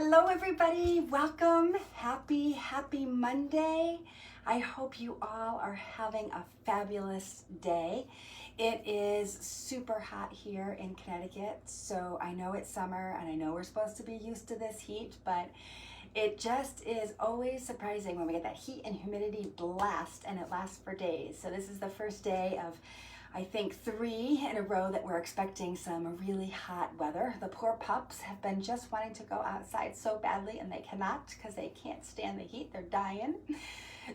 Hello everybody, welcome. Happy Monday. I hope you all are having a fabulous day. It is super hot here in Connecticut, so I know it's summer and I know we're supposed to be used to this heat, but it just is always surprising when we get that heat and humidity blast and it lasts for days. So this is the first day of I think 3 in a row that we're expecting some really hot weather. The poor pups have been just wanting to go outside so badly and they cannot because they can't stand the heat. They're dying.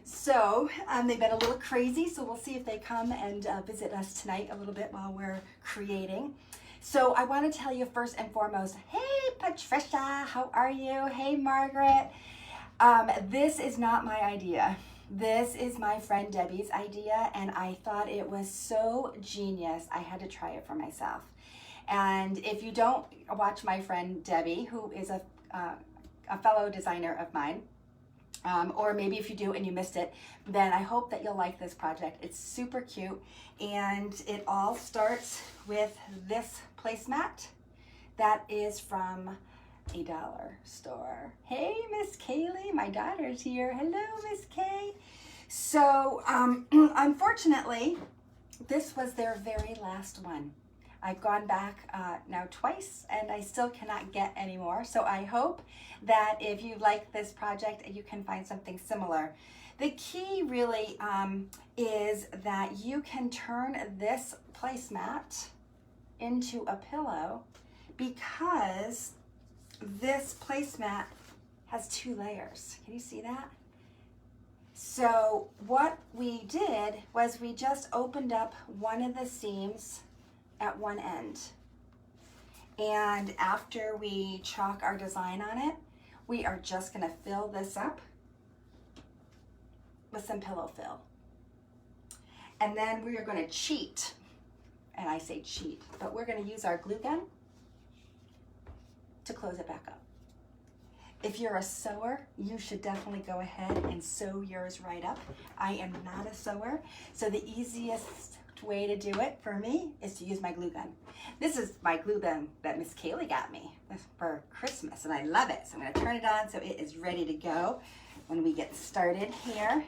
So they've been a little crazy, so we'll see if they come and visit us tonight a little bit while we're creating. So I want to tell you first and foremost, hey Patricia, how are you? Hey Margaret. This is not my idea. This is my friend Debbie's idea, and I thought it was so genius, I had to try it for myself. And if you don't watch my friend Debbie, who is a fellow designer of mine, or maybe if you do and you missed it, then I hope that you'll like this project. It's super cute, and it all starts with this placemat that is from a dollar store. Hey, Miss Kaylee, my daughter's here. Hello, Miss Kay. So, unfortunately, this was their very last one. I've gone back now twice and I still cannot get any more. So I hope that if you like this project, you can find something similar. The key really is that you can turn this placemat into a pillow because this placemat has 2 layers. Can you see that? So what we did was we just opened up one of the seams at one end. And after we chalk our design on it, we are just going to fill this up with some pillow fill. And then we are going to cheat. And I say cheat, but we're going to use our glue gun to close it back up. If you're a sewer, you should definitely go ahead and sew yours right up. I am not a sewer, so the easiest way to do it for me is to use my glue gun. This is my glue gun that Miss Kaylee got me for Christmas, and I love it. So I'm going to turn it on so it is ready to go when we get started here.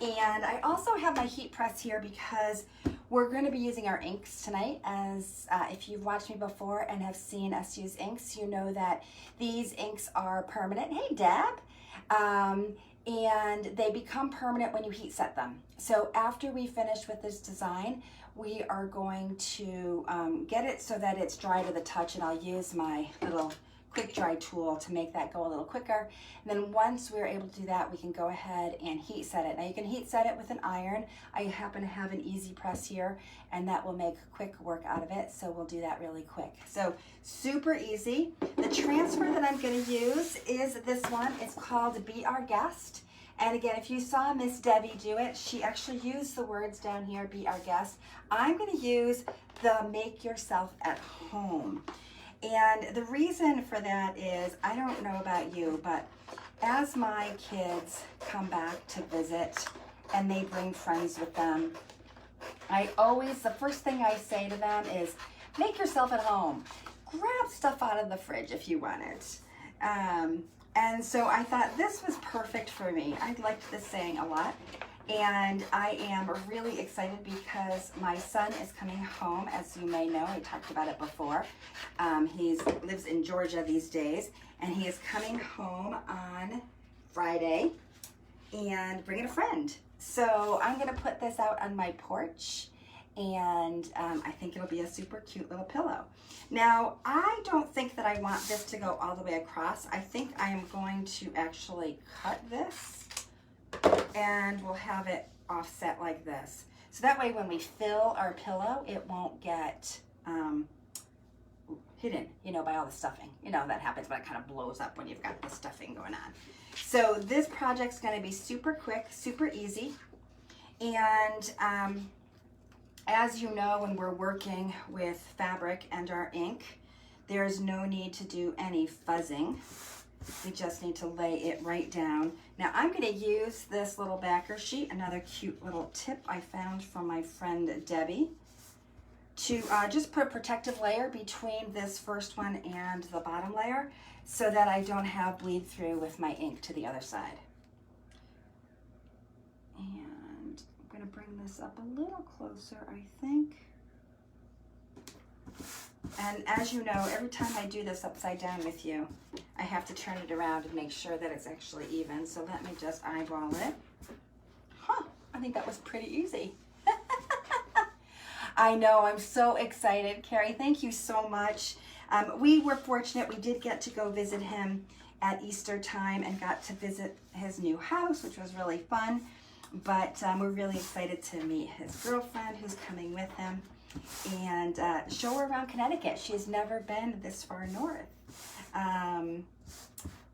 And I also have my heat press here because we're going to be using our inks tonight. As if you've watched me before and have seen us use inks, you know that these inks are permanent. Hey Deb! And they become permanent when you heat set them. So after we finish with this design, we are going to get it so that it's dry to the touch, and I'll use my little quick dry tool to make that go a little quicker. And then once we're able to do that, we can go ahead and heat set it. Now you can heat set it with an iron. I happen to have an easy press here, and that will make quick work out of it. So we'll do that really quick. So super easy. The transfer that I'm going to use is this one. It's called Be Our Guest. And again, if you saw Miss Debbie do it, she actually used the words down here, Be Our Guest. I'm going to use the Make Yourself at Home. And the reason for that is, I don't know about you, but as my kids come back to visit and they bring friends with them, the first thing I say to them is, make yourself at home. Grab stuff out of the fridge if you want it. And so I thought this was perfect for me. I liked this saying a lot. And I am really excited because my son is coming home, as you may know. I talked about it before. He lives in Georgia these days, and he is coming home on Friday and bringing a friend. So I'm going to put this out on my porch, and I think it'll be a super cute little pillow. Now, I don't think that I want this to go all the way across. I think I am going to actually cut this, and we'll have it offset like this. So that way when we fill our pillow, it won't get hidden, by all the stuffing. That happens when it kind of blows up when you've got the stuffing going on. So this project's gonna be super quick, super easy. And as you know, when we're working with fabric and our ink, there's no need to do any fuzzing. We just need to lay it right down. Now I'm going to use this little backer sheet, another cute little tip I found from my friend Debbie. to just put a protective layer between this first one and the bottom layer so that I don't have bleed through with my ink to the other side. And I'm going to bring this up a little closer, I think. And as you know, every time I do this upside down with you, I have to turn it around and make sure that it's actually even. So let me just eyeball it. Huh, I think that was pretty easy. I know, I'm so excited. Carrie, thank you so much. We were fortunate, we did get to go visit him at Easter time and got to visit his new house, which was really fun. But we're really excited to meet his girlfriend who's coming with him and show her around Connecticut. She's never been this far north,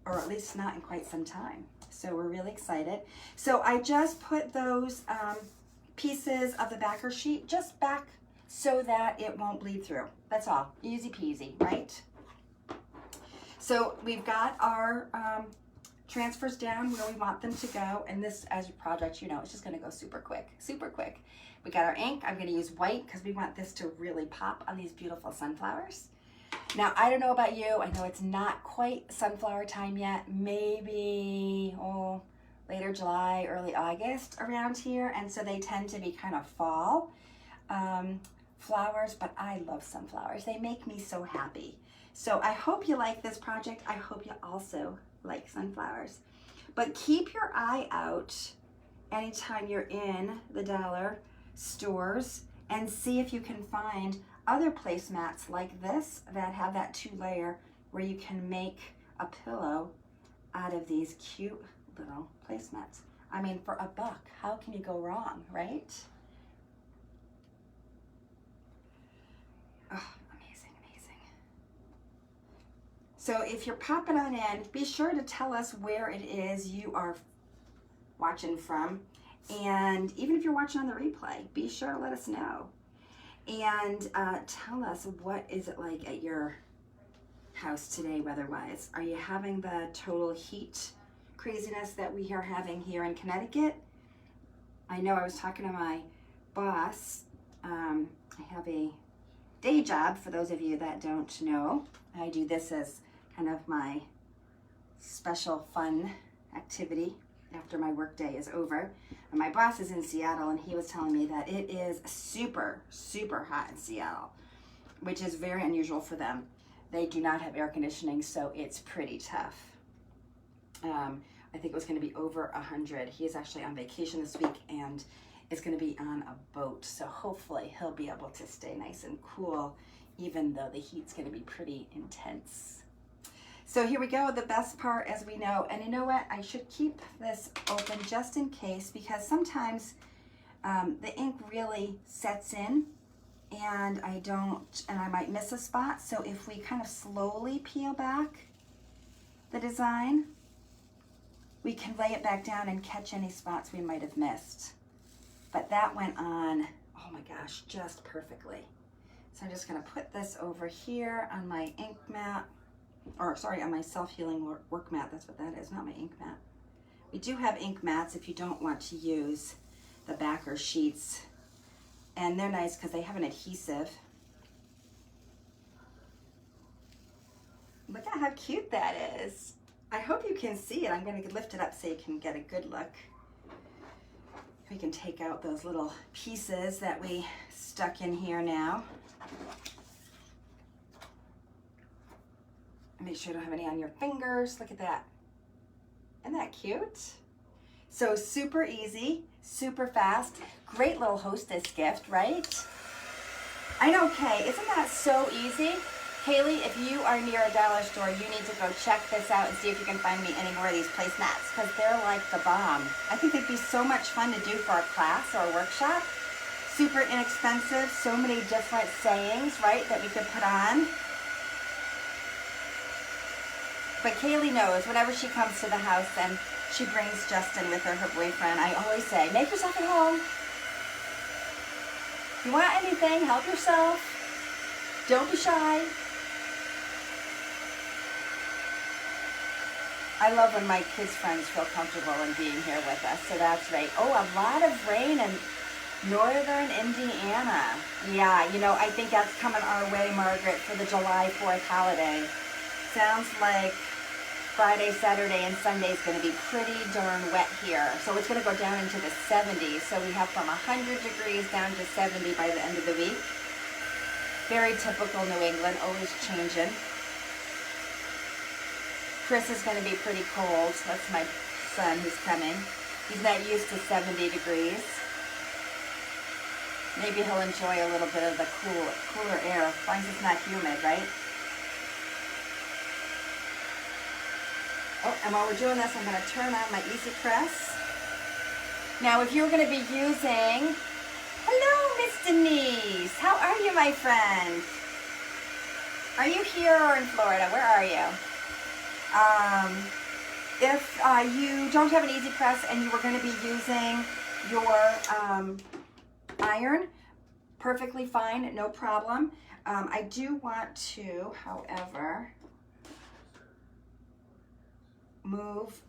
or at least not in quite some time. So we're really excited. So I just put those pieces of the backer sheet just back so that it won't bleed through. That's all, easy peasy, right? So we've got our transfers down where we want them to go. And this, as a project, you know, it's just gonna go super quick, super quick. We got our ink. I'm gonna use white because we want this to really pop on these beautiful sunflowers. Now, I don't know about you. I know it's not quite sunflower time yet. Maybe, later July, early August around here. And so they tend to be kind of fall flowers, but I love sunflowers. They make me so happy. So I hope you like this project. I hope you also like sunflowers. But keep your eye out anytime you're in the dollar stores and see if you can find other placemats like this that have that 2-layer where you can make a pillow out of these cute little placemats. I mean, for $1, how can you go wrong, right? Oh, amazing, amazing. So if you're popping on in, be sure to tell us where it is you are watching from. And even if you're watching on the replay, be sure to let us know. And tell us, what is it like at your house today weather-wise? Are you having the total heat craziness that we are having here in Connecticut? I know I was talking to my boss. I have a day job, for those of you that don't know. I do this as kind of my special fun activity after my work day is over. And my boss is in Seattle, and he was telling me that it is super, super hot in Seattle, which is very unusual for them. They do not have air conditioning, so it's pretty tough. I think it was going to be over 100. He is actually on vacation this week and is going to be on a boat, so hopefully he'll be able to stay nice and cool, even though the heat's going to be pretty intense. So here we go, the best part, as we know. And you know what? I should keep this open just in case, because sometimes the ink really sets in and I might miss a spot. So if we kind of slowly peel back the design, we can lay it back down and catch any spots we might have missed. But that went on, oh my gosh, just perfectly. So I'm just gonna put this over here on my ink mat, or sorry, on my self-healing work mat. That's what that is, not my ink mat. We do have ink mats if you don't want to use the backer sheets. And they're nice because they have an adhesive. Look at how cute that is. I hope you can see it. I'm going to lift it up so you can get a good look. We can take out those little pieces that we stuck in here now. Make sure you don't have any on your fingers. Look at that. Isn't that cute? So super easy, super fast. Great little hostess gift, right? I know, Kay, isn't that so easy? Haley, if you are near a dollar store, you need to go check this out and see if you can find me any more of these placemats, because they're like the bomb. I think they'd be so much fun to do for a class or a workshop. Super inexpensive, so many different sayings, right, that we could put on. But Kaylee knows, whenever she comes to the house and she brings Justin with her, her boyfriend, I always say, make yourself at home. If you want anything, help yourself. Don't be shy. I love when my kids' friends feel comfortable in being here with us, so that's great. Oh, a lot of rain and Northern Indiana. Yeah, you know, I think that's coming our way, Margaret, for the July 4th holiday. Sounds like Friday, Saturday, and Sunday is going to be pretty darn wet here. So it's going to go down into the 70s. So we have from 100 degrees down to 70 by the end of the week. Very typical New England, always changing. Chris is going to be pretty cold. That's my son who's coming. He's not used to 70 degrees. Maybe he'll enjoy a little bit of the cooler air, as long as it's not humid, right? Oh, and while we're doing this, I'm going to turn on my Easy Press. Now, if you're going to be using... Hello, Miss Denise. How are you, my friend? Are you here or in Florida? Where are you? If you don't have an Easy Press and you were going to be using your iron, perfectly fine, no problem. I do want to, however, move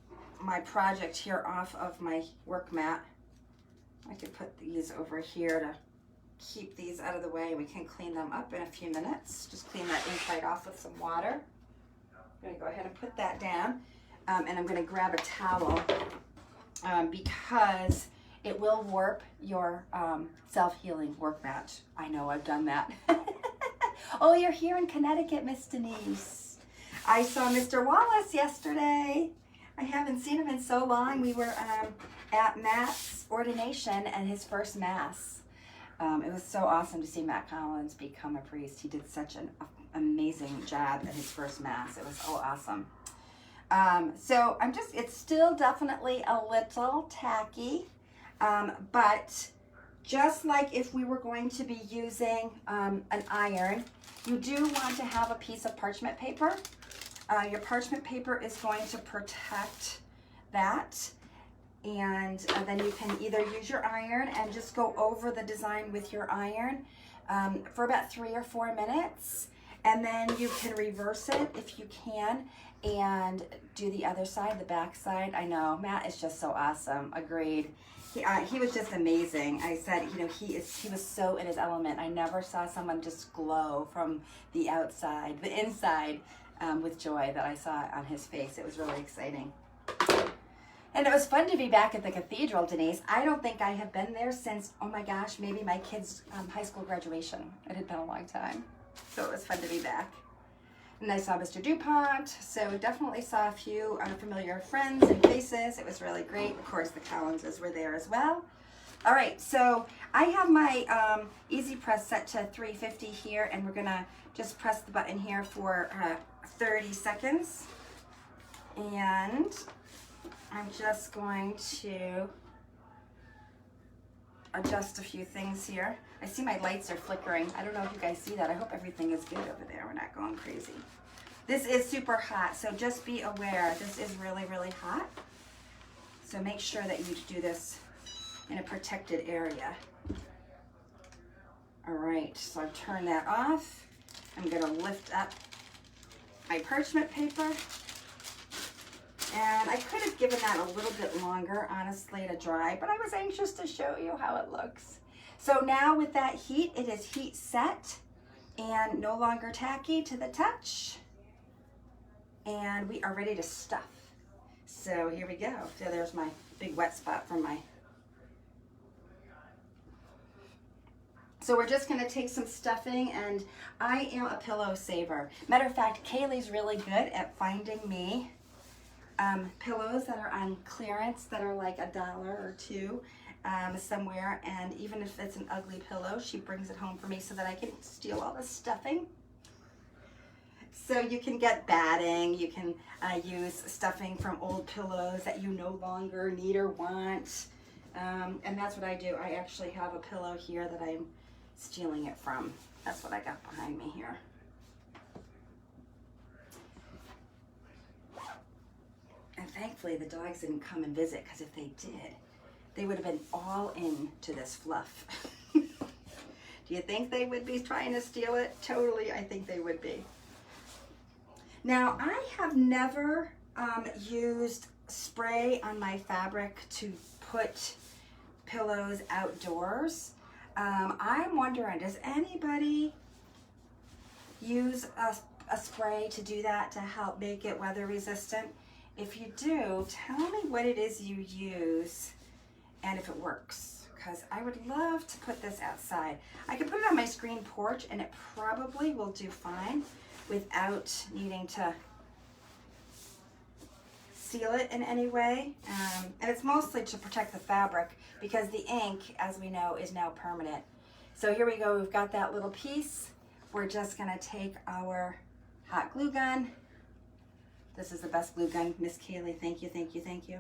my project here off of my work mat. I could put these over here to keep these out of the way. We can clean them up in a few minutes. Just clean that inside off with some water. I'm going to go ahead and put that down. And I'm going to grab a towel because it will warp your self-healing work mat. I know, I've done that. Oh, you're here in Connecticut, Miss Denise. I saw Mr. Wallace yesterday. I haven't seen him in so long. We were at Matt's ordination and his first Mass. It was so awesome to see Matt Collins become a priest. He did such an amazing job at his first Mass. It was so awesome. So it's still definitely a little tacky, but just like if we were going to be using an iron, you do want to have a piece of parchment paper. Your parchment paper is going to protect that, and then you can either use your iron and just go over the design with your iron for about 3 or 4 minutes, and then you can reverse it if you can and do the other side, the back side. I know, Matt is just so awesome. Agreed. He was just amazing. I said, you know, he was so in his element. I never saw someone just glow from the outside, the inside, with joy that I saw on his face. It was really exciting. And it was fun to be back at the cathedral, Denise. I don't think I have been there since, oh my gosh, maybe my kids' high school graduation. It had been a long time. So it was fun to be back. And I saw Mr. DuPont, so definitely saw a few familiar friends and faces. It was really great. Of course, the Collinses were there as well. All right, so I have my Easy Press set to 350 here, and we're gonna just press the button here for 30 seconds. And I'm just going to adjust a few things here. I see my lights are flickering. I don't know if you guys see that. I hope everything is good over there. We're not going crazy. This is super hot, so just be aware. This is really, really hot. So make sure that you do this in a protected area. All right, so I've turned that off. I'm gonna lift up my parchment paper. And I could have given that a little bit longer, honestly, to dry, but I was anxious to show you how it looks. So now with that heat, it is heat set and no longer tacky to the touch. And we are ready to stuff. So here we go. So there's my big wet spot from my... So we're just gonna take some stuffing, and I am a pillow saver. Matter of fact, Kaylee's really good at finding me pillows that are on clearance that are like $1 or $2 somewhere, and even if it's an ugly pillow, she brings it home for me so that I can steal all the stuffing. So you can get batting, you can use stuffing from old pillows that you no longer need or want, and that's what I do. I actually have a pillow here that I'm stealing it from. That's what I got behind me here. And thankfully the dogs didn't come and visit, because if they did, they would have been all into this fluff. Do you think they would be trying to steal it? Totally, I think they would be. Now, I have never used spray on my fabric to put pillows outdoors. I'm wondering, does anybody use a spray to do that to help make it weather resistant? If you do, tell me what it is you use and if it works, because I would love to put this outside. I could put it on my screen porch and it probably will do fine without needing to seal it in any way. And it's mostly to protect the fabric because the ink, as we know, is now permanent. So here we go, we've got that little piece. We're just gonna take our hot glue gun. This is the best glue gun, Miss Kaylee, thank you, thank you, thank you.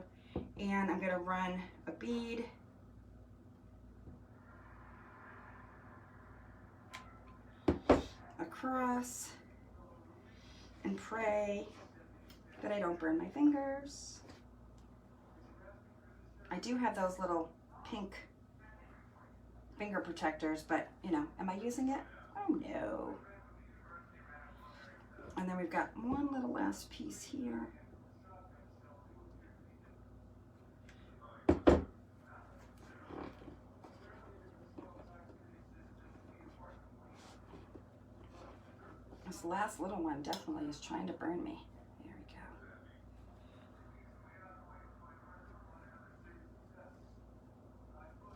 And I'm gonna run a bead across and pray that I don't burn my fingers. I do have those little pink finger protectors, but you know, am I using it? Oh no. And then we've got one little last piece here. This last little one definitely is trying to burn me. There we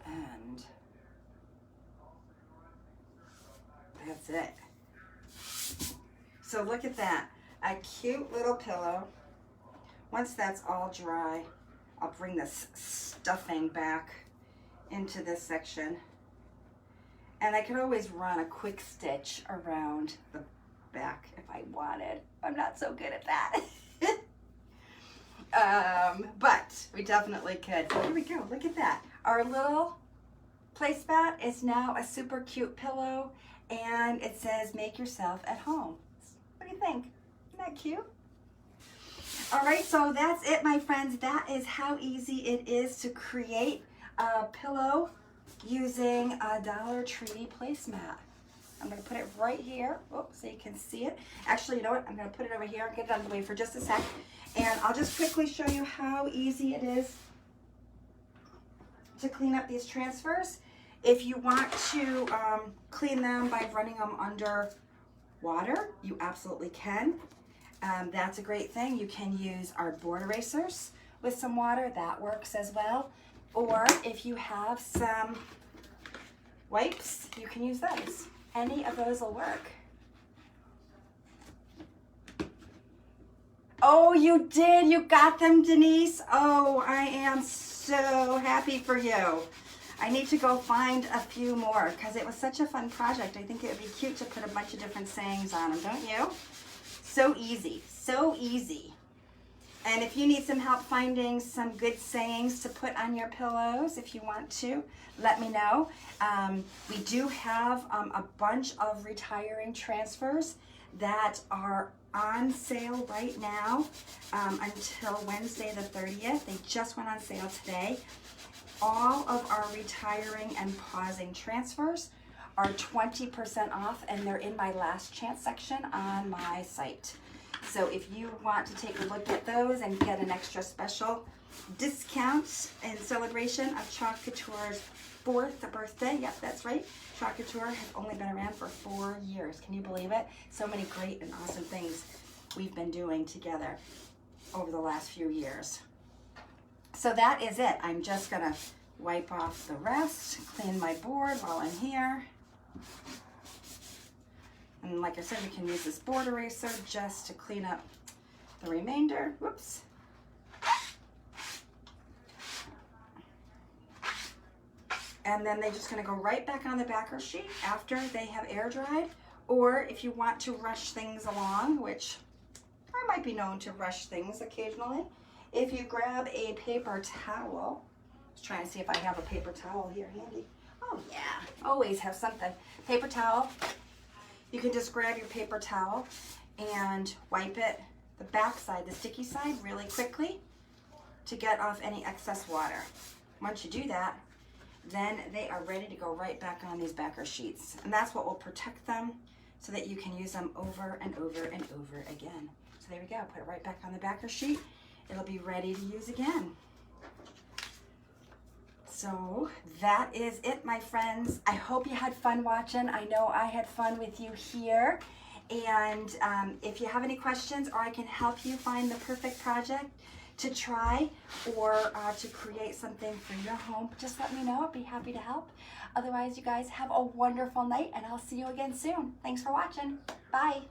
go. And that's it. So look at that, a cute little pillow. Once that's all dry, I'll bring this stuffing back into this section. And I could always run a quick stitch around the back if I wanted. I'm not so good at that. But we definitely could. So here we go, look at that. Our little placemat is now a super cute pillow, and it says, make yourself at home. What do you think? Isn't that cute? All right, so that's it, my friends. That is how easy it is to create a pillow using a Dollar Tree placemat. I'm going to put it right here, so you can see it. Actually, you know what? I'm going to put it over here and get it out of the way for just a sec. And I'll just quickly show you how easy it is to clean up these transfers. If you want to clean them by running them under water, you absolutely can. That's a great thing. You can use our board erasers with some water. That works as well. Or if you have some wipes, you can use those. Any of those will work. Oh, you did. You got them, Denise. Oh, I am so happy for you. I need to go find a few more because it was such a fun project. I think it would be cute to put a bunch of different sayings on them, don't you? So easy, so easy. And if you need some help finding some good sayings to put on your pillows, if you want to, let me know. We do have a bunch of retiring transfers that are on sale right now until Wednesday the 30th. They just went on sale today. All of our retiring and pausing transfers are 20% off, and they're in my last chance section on my site. So if you want to take a look at those and get an extra special discount in celebration of Chalk Couture's 4th birthday, yep, that's right. Chalk Couture has only been around for 4 years. Can you believe it? So many great and awesome things we've been doing together over the last few years. So that is it. I'm just gonna wipe off the rest, clean my board while I'm here. And like I said, we can use this board eraser just to clean up the remainder. Whoops. And then they're just gonna go right back on the backer sheet after they have air dried. Or if you want to rush things along, which I might be known to rush things occasionally, if you grab a paper towel, I was trying to see if I have a paper towel here handy. Oh yeah, always have something. Paper towel. You can just grab your paper towel and wipe it, the back side, the sticky side, really quickly to get off any excess water. Once you do that, then they are ready to go right back on these backer sheets. And that's what will protect them so that you can use them over and over and over again. So there we go, put it right back on the backer sheet. It'll be ready to use again. So that is it, my friends. I hope you had fun watching. I know I had fun with you here. And if you have any questions or I can help you find the perfect project to try or to create something for your home, just let me know. I'd be happy to help. Otherwise, you guys have a wonderful night and I'll see you again soon. Thanks for watching. Bye.